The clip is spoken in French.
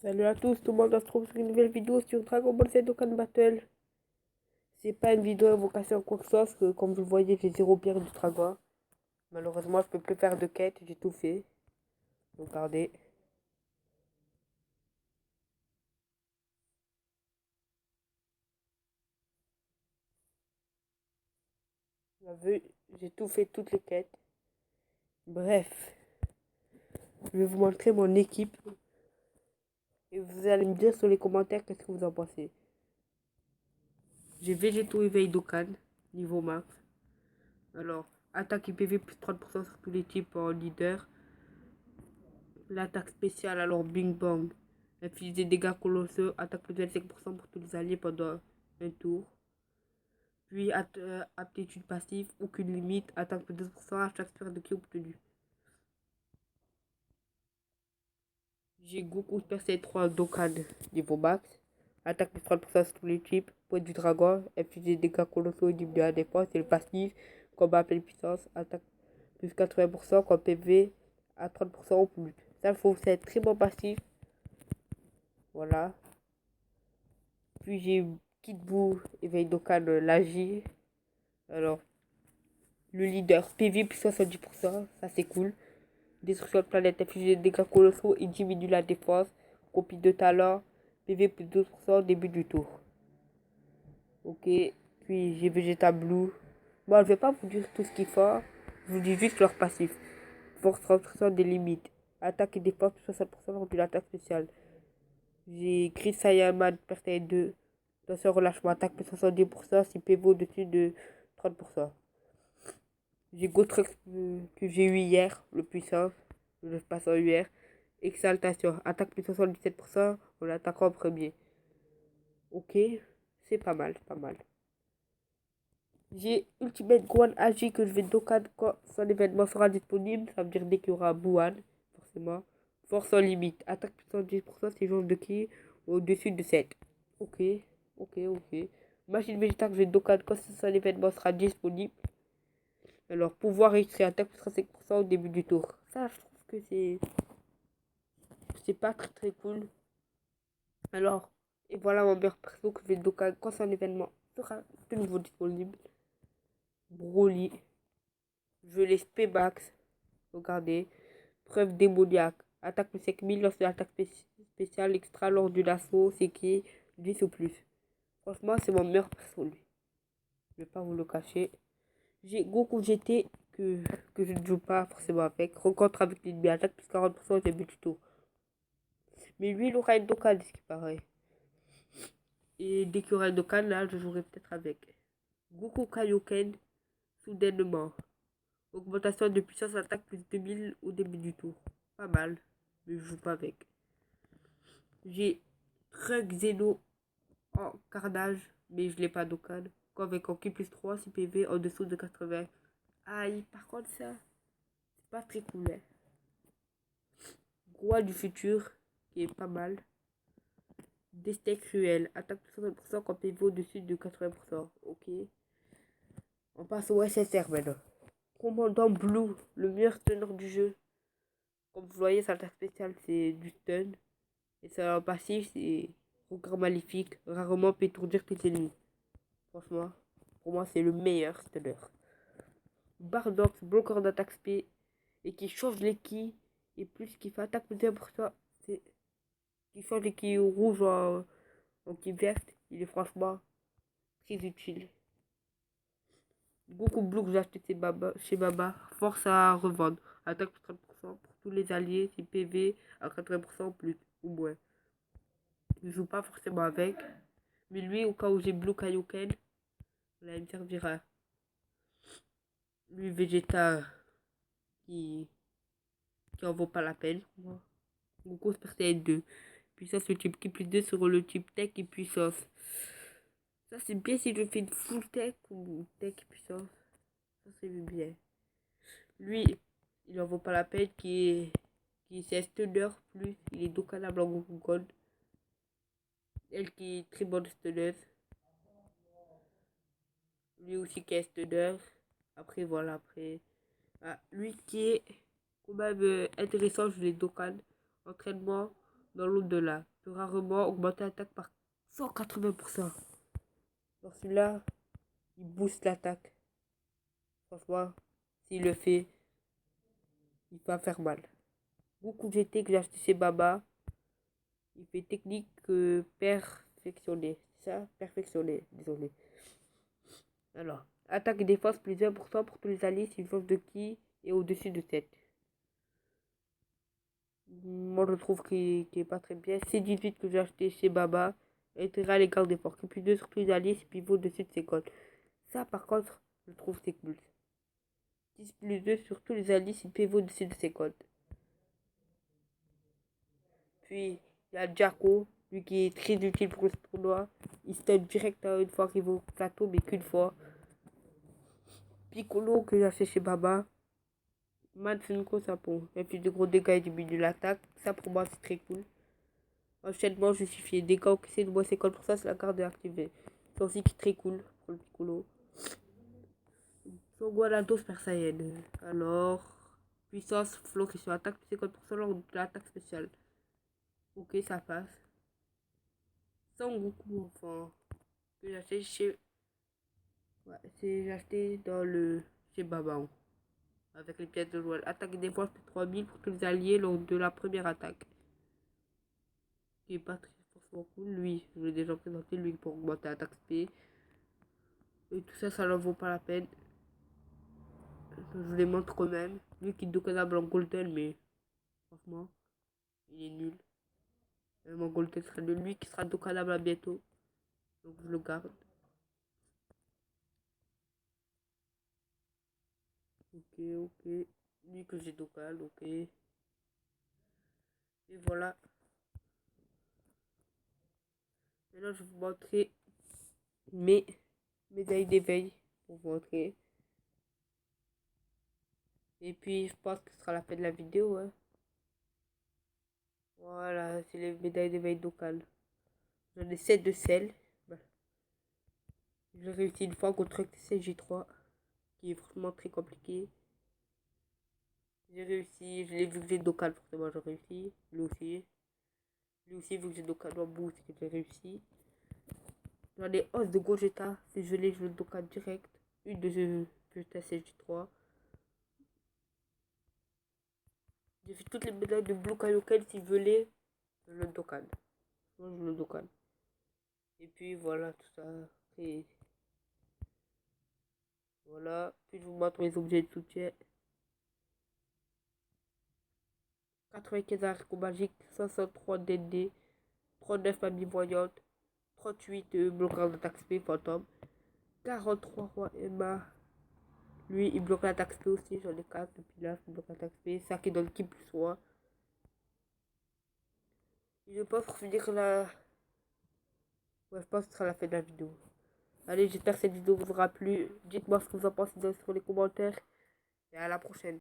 Salut à tous, tout le monde se trouve sur une nouvelle vidéo sur Dragon Ball Z Dokkan Battle. C'est pas une vidéo invocation quoi que ce soit, parce que comme vous le voyez, j'ai 0 pierre du dragon. Malheureusement, je peux plus faire de quête, j'ai tout fait. Regardez. Vous avez vu, j'ai tout fait, toutes les quêtes. Bref, je vais vous montrer mon équipe. Et vous allez me dire sur les commentaires qu'est-ce que vous en pensez. J'ai Végéto éveil Dokkan, niveau max. Alors, attaque IPV plus 30% sur tous les types en leader. L'attaque spéciale, alors Bing Bang. Inflige des dégâts colossaux, attaque plus de 25% pour tous les alliés pendant un tour. Puis aptitude passive, aucune limite, attaque plus de 12% à chaque sphère de ki obtenu. J'ai Goku Super 3 Dokkan niveau max. Attaque plus 30% sur tous les types. Point du dragon, inflige des dégâts colossaux et diminue la défense. Et le passif, combat à pleine puissance, attaque plus 80% quand PV à 30% ou plus. Ça, c'est un très bon passif. Voilà. Puis j'ai Kid Buu, éveil Dokkan, l'Agi. Alors, le leader, PV plus 70%, ça c'est cool. Destruction de planète, inflige des dégâts colossaux et diminue la défense. Copie de talent, PV plus 12% début du tour. Ok, puis j'ai Vegeta Blue. Bon, je vais pas vous dire tout ce qu'il faut, je vous dis juste leur passif. Force 30% des limites. Attaque et défense plus 60% lors de l'attaque spéciale. J'ai Chris Saiyaman, Pertile 2. Attention, relâchement, attaque plus 70% si PV au-dessus de 30%. J'ai Gotrek que j'ai eu hier, le puissant, le passe en UR. Exaltation, attaque plus 77% en attaquant en premier. Ok, c'est pas mal, pas mal. J'ai Ultimate Gohan Agi que je vais Dokkan quand son événement sera disponible. Ça veut dire dès qu'il y aura Buan, forcément. Force en limite, attaque plus 70% si jauge de ki au-dessus de 7. Ok, ok. Machine Vegeta que je vais Dokkan quand son événement sera disponible. Alors, pouvoir extrait attaque plus 35% au début du tour. Ça, je trouve que c'est pas très cool. Alors, et voilà mon meilleur perso que je vais Dokkan quand son événement sera de nouveau disponible. Broly. Je laisse P-Max. Regardez. Preuve démoniaque. Attaque plus 5000 lorsque l'attaque spéciale extra lors du lasso, c'est qui est 10 ou plus. Franchement, c'est mon meilleur perso, lui. Je vais pas vous le cacher. J'ai Goku GT que je ne joue pas forcément avec. Rencontre avec l'ennemi, attaque plus 40% au début du tour. Mais lui, il aura une Dokkan, ce qui paraît. Et dès qu'il y aura une Dokkan, là, je jouerai peut-être avec. Goku Kaioken, soudainement. Augmentation de puissance, attaque plus 2000 au début du tour. Pas mal, mais je joue pas avec. J'ai Trunk Zeno en carnage, mais je l'ai pas Dokkan. Avec en Ki plus 3, 6 PV en dessous de 80. Aïe, par contre, ça, c'est pas très cool. Hein. Roi du futur, qui est pas mal. Destin cruel, attaque plus 60% quand PV au-dessus de 80%. Ok. On passe au SSR maintenant. Commandant Blue, le meilleur stunner du jeu. Comme vous voyez, sa attaque spéciale, c'est du stun. Et sa passif, c'est regard maléfique. Rarement peut étourdir tes ennemis. Franchement, pour moi, c'est le meilleur stunner. Bardox, bloqueur d'attaque spé. Et qui change les ki. Et plus qui fait attaque plus 1%. C'est qui change les ki rouge en ki verte. Il est franchement très utile. Goku Blue que j'ai acheté chez Baba. Force à revendre. Attaque plus 30% pour tous les alliés. Si PV à 80% plus ou moins. Je joue pas forcément avec. Mais lui, au cas où j'ai Blue Kaioken, là, il me servira. Lui, Vegeta, qui en vaut pas la peine. Goku Super 2. Puissance le type qui plus 2 sur le type tech et puissance. Ça, c'est bien si je fais une full tech ou tech et puissance. Ça, c'est bien. Lui, il en vaut pas la peine, qui est stunner plus. Il est Dokkan à blanc Goku Gold. Elle qui est très bonne stunner. Lui aussi qui est stunner. Après, voilà, après. Ah, lui qui est quand même intéressant, je l'ai Dokkan. Entraînement dans l'au-delà. peut rarement augmenter l'attaque par 180%. Dans celui-là, il booste l'attaque. Franchement, s'il le fait, il va faire mal. Beaucoup GT que j'ai acheté chez Baba, il fait technique perfectionnée. C'est ça? Perfectionné, désolé. Alors, attaque et défense plus 1% pour tous les alliés si une force de ki est au-dessus de 7. Moi, je trouve qu'il est pas très bien. C18 que j'ai acheté chez Baba, intégral égale des forces. Plus 2 sur tous les alliés si pivot au-dessus de 50. Ça, par contre, je trouve c'est cool. 10 plus 2 sur tous les alliés si pivot au-dessus de 50. Puis, il y a Jacko, lui qui est très utile pour le tournoi. Il stun direct une fois qu'il va au plateau, mais qu'une fois. Piccolo que j'ai acheté chez Baba. Matsunko, ça pour inflige de gros dégâts et diminue l'attaque. Ça pour moi c'est très cool. Enchaînement justifié. Dégâts encaissés de moins 50%, c'est la carte déactivée. C'est aussi très cool pour le Piccolo. Son Guanado Super Saiyan. Alors, puissance, flotation, attaque plus 50% lors de l'attaque spéciale. Ok, ça passe. Son Goku, enfin, que j'ai acheté chez. Ouais, j'ai acheté dans le. Chez Baba. Avec les pièces de joueur. Attaque et défense plus 3000 pour tous les alliés lors de la première attaque. Qui est pas très forcément cool. Lui, je l'ai déjà présenté, lui pour augmenter l'attaque SP. Et tout ça, ça n'en vaut pas la peine. Je vous les montre quand même. Lui qui est Dokkanable en Golden, mais franchement, il est nul. Mon Golden sera de lui qui sera Dokkanable à bientôt. Donc je le garde. Ok, ok. Lui que j'ai Dokkan, ok. Et voilà. Maintenant, je vais vous montrer mes médailles d'éveil. Pour vous montrer. Et puis, je pense que ce sera la fin de la vidéo. Hein. Voilà, c'est les médailles d'éveil Dokkan. J'en ai 7 de sel. Voilà. J'ai réussi une fois contre CJ3, qui est vraiment très compliqué. J'ai réussi, je l'ai vu que j'ai Dokkan, forcément j'ai réussi. Lui aussi. Lui aussi, vu que j'ai Dokkan en boost, j'ai réussi. J'en ai 11 de Gogeta. Si je l'ai, je le Dokkan direct. Une de Vegeta CJ3. J'ai fait toutes les médailles de Blue Kaioken. Si je l'ai, je le Dokkan. Moi, je le Dokkan. Et puis voilà, tout ça. Et voilà. Puis je vous montre mes objets de soutien. 95 haricots magiques, 63 DD, 39 familles voyantes, 38 bloqueurs d'attaque SP fantôme, 43 rois Emma. Lui, il bloque l'attaque SP aussi, j'en ai 4 depuis là, il bloque l'attaque SP. Ça qui donne qui plus roi. Je pense pour finir la. Ouais, je pense que ce sera la fin de la vidéo. Allez, j'espère que cette vidéo vous aura plu. Dites-moi ce que vous en pensez dans les commentaires. Et à la prochaine.